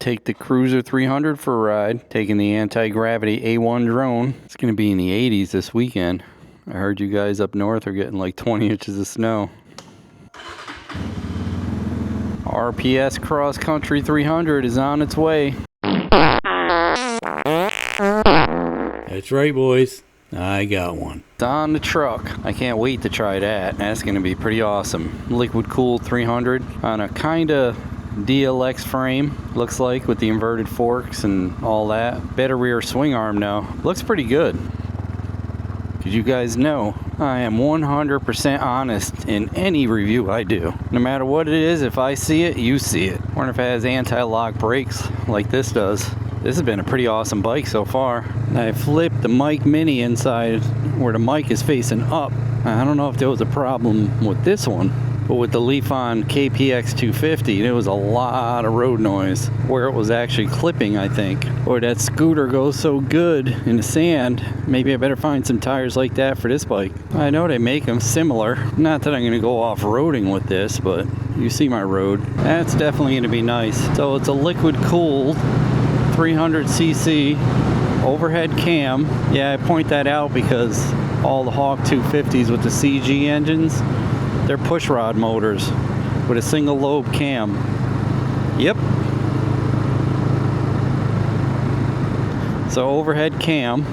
take the Cruiser 300 for a ride, taking the Antigravity A1 drone. It's going to be in the 80s this weekend. I heard you guys up north are getting like 20 inches of snow. RPS Cross Country 300 is on its way. That's right, boys. I got one. It's on the truck. I can't wait to try that. That's going to be pretty awesome. Liquid cooled 300 on a kind of DLX frame, looks like, with the inverted forks and all that. Better rear swing arm now. Looks pretty good. Because you guys know I am 100% honest in any review I do. No matter what it is, if I see it, you see it. Wonder if it has anti-lock brakes like this does. This has been a pretty awesome bike so far. I flipped the mic mini inside where the mic is facing up. I don't know if there was a problem with this one, but with the Leafon KPX 250, there was a lot of road noise where it was actually clipping, I think. Or that scooter goes so good in the sand, maybe I better find some tires like that for this bike. I know they make them similar. Not that I'm going to go off-roading with this, but you see my road. That's definitely going to be nice. So it's a liquid-cooled 300cc overhead cam. Yeah, I point that out because all the Hawk 250s with the CG engines, they're pushrod motors with a single lobe cam. Yep. So overhead cam.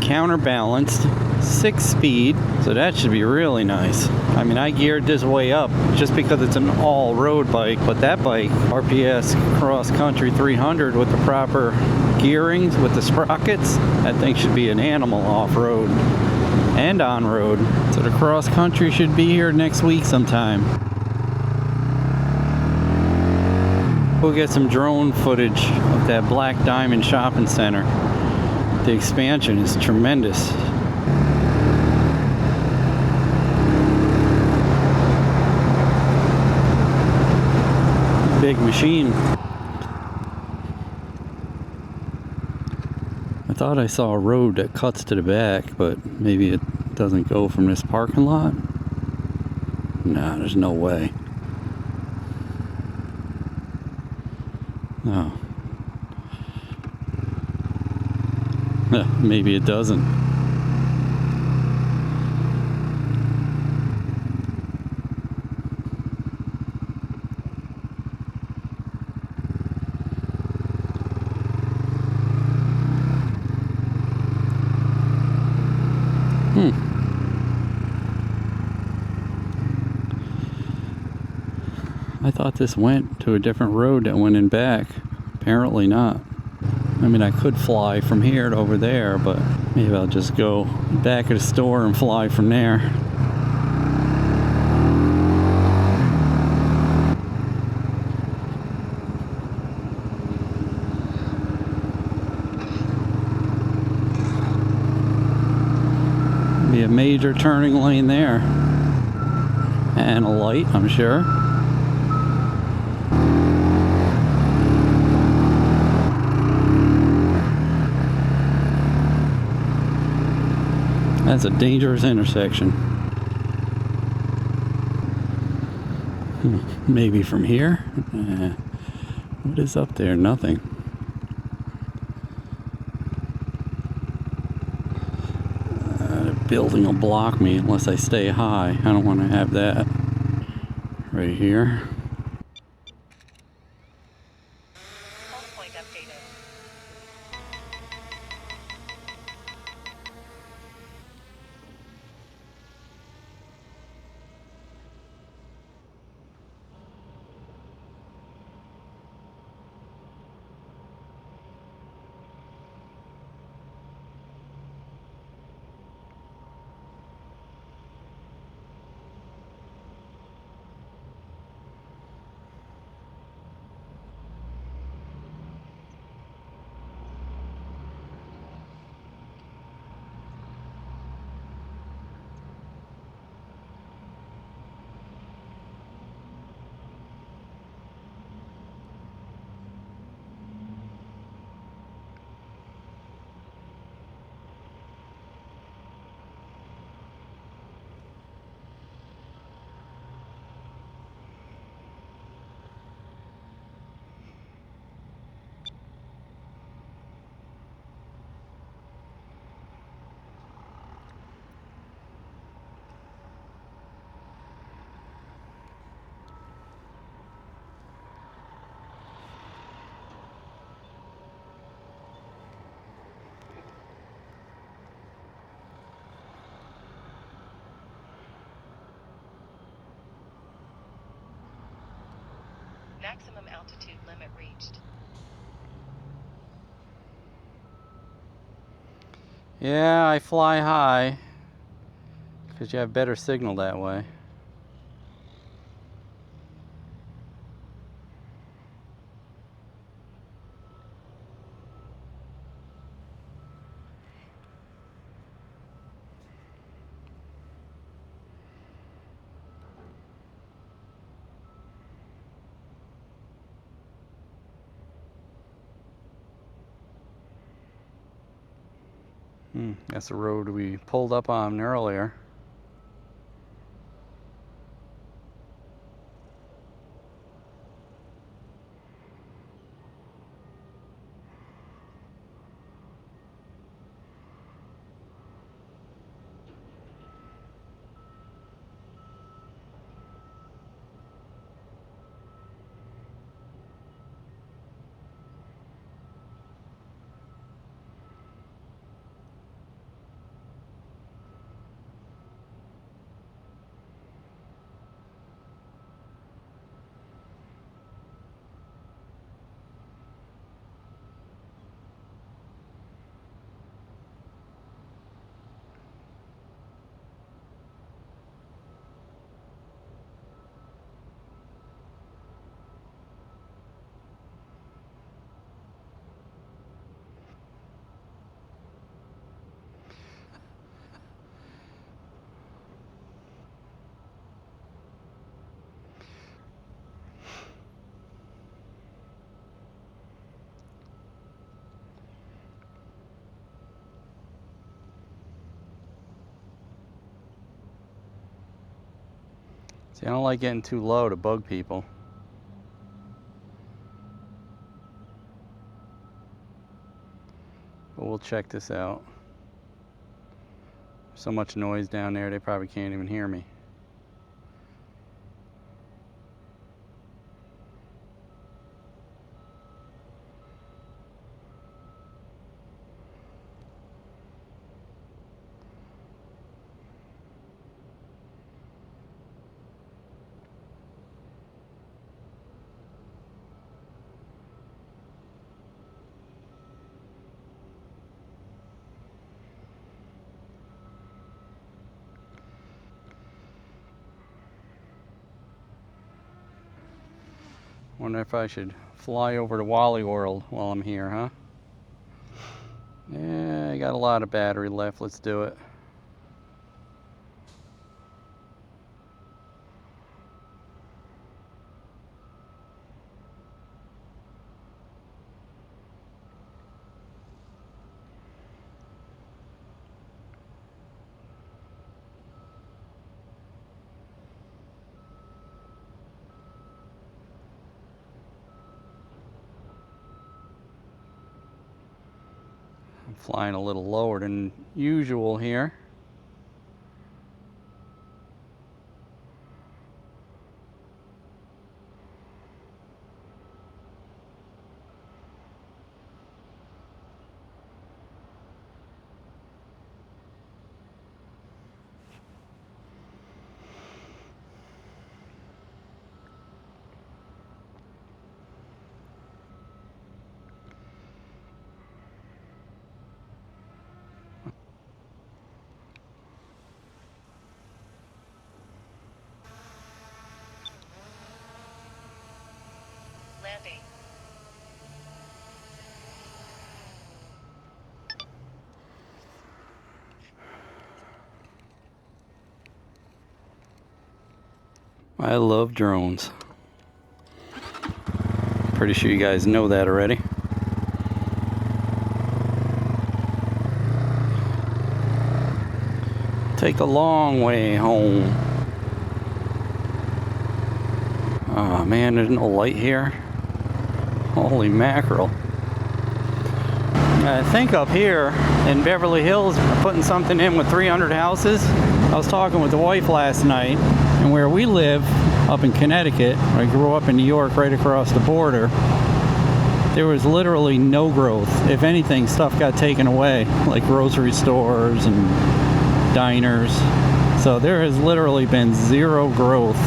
Counterbalanced, 6-speed, so that should be really nice. I mean, I geared this way up just because it's an all-road bike, but that bike, RPS Cross Country 300 with the proper gearings, with the sprockets, that thing should be an animal off-road and on-road. So the cross country should be here next week sometime. We'll get some drone footage of that Black Diamond Shopping Center. The expansion is tremendous. Big machine. I thought I saw a road that cuts to the back, but maybe it doesn't go from this parking lot. Nah, there's no way. No. Maybe it doesn't. I thought this went to a different road that went in back. Apparently not. I mean, I could fly from here to over there, but maybe I'll just go back at the store and fly from there. Be a major turning lane there. And a light, I'm sure. That's a dangerous intersection. Maybe from here? What is up there? Nothing. The building will block me unless I stay high. I don't want to have that. Right here. Point updated. Maximum altitude limit reached. Yeah, I fly high because you have better signal that way. That's the road we pulled up on earlier. See, I don't like getting too low to bug people. But we'll check this out. So much noise down there, they probably can't even hear me. Wonder if I should fly over to Wally World while I'm here, huh? Yeah, I got a lot of battery left. Let's do it. I'm flying a little lower than usual here. Landing. I love drones. Pretty sure you guys know that already. Take a long way home. Oh man, there's no light here. Holy mackerel. I think up here in Beverly Hills, putting something in with 300 houses. I was talking with the wife last night, and where we live, up in Connecticut, I grew up in New York right across the border, there was literally no growth. If anything, stuff got taken away, like grocery stores and diners. So there has literally been zero growth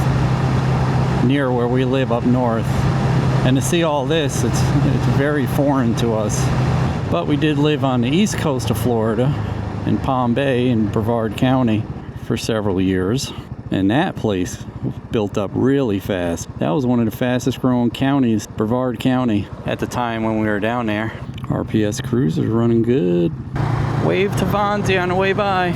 near where we live up north. And to see all this, it's very foreign to us. But we did live on the east coast of Florida, in Palm Bay in Brevard County for several years. And that place built up really fast. That was one of the fastest growing counties, Brevard County, at the time when we were down there. RPS Cruiser running good. Wave to Vonzie on the way by.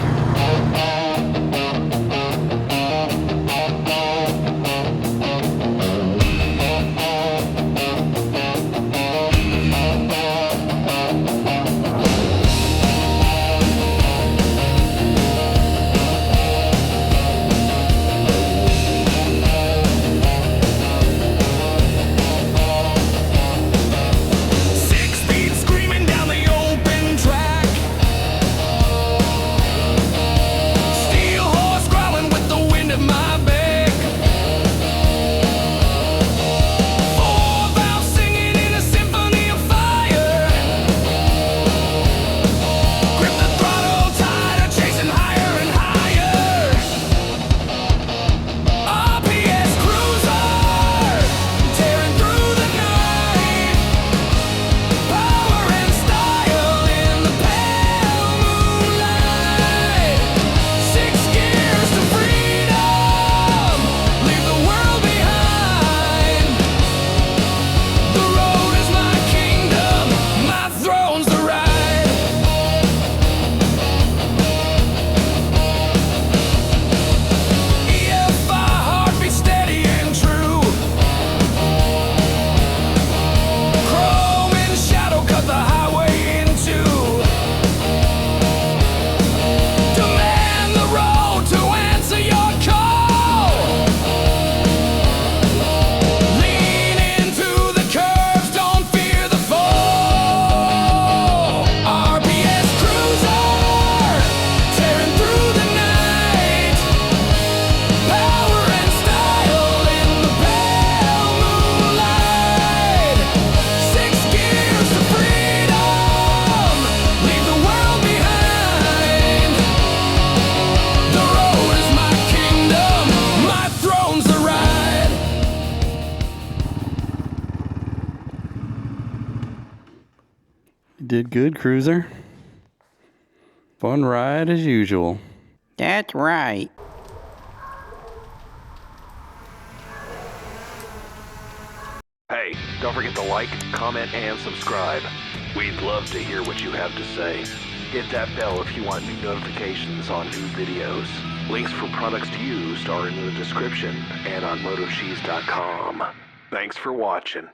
Did good, Cruiser. Fun ride as usual. That's right. Hey, don't forget to like, comment, and subscribe. We'd love to hear what you have to say. Hit that bell if you want new notifications on new videos. Links for products used are in the description and on MotoCheez.com. Thanks for watching.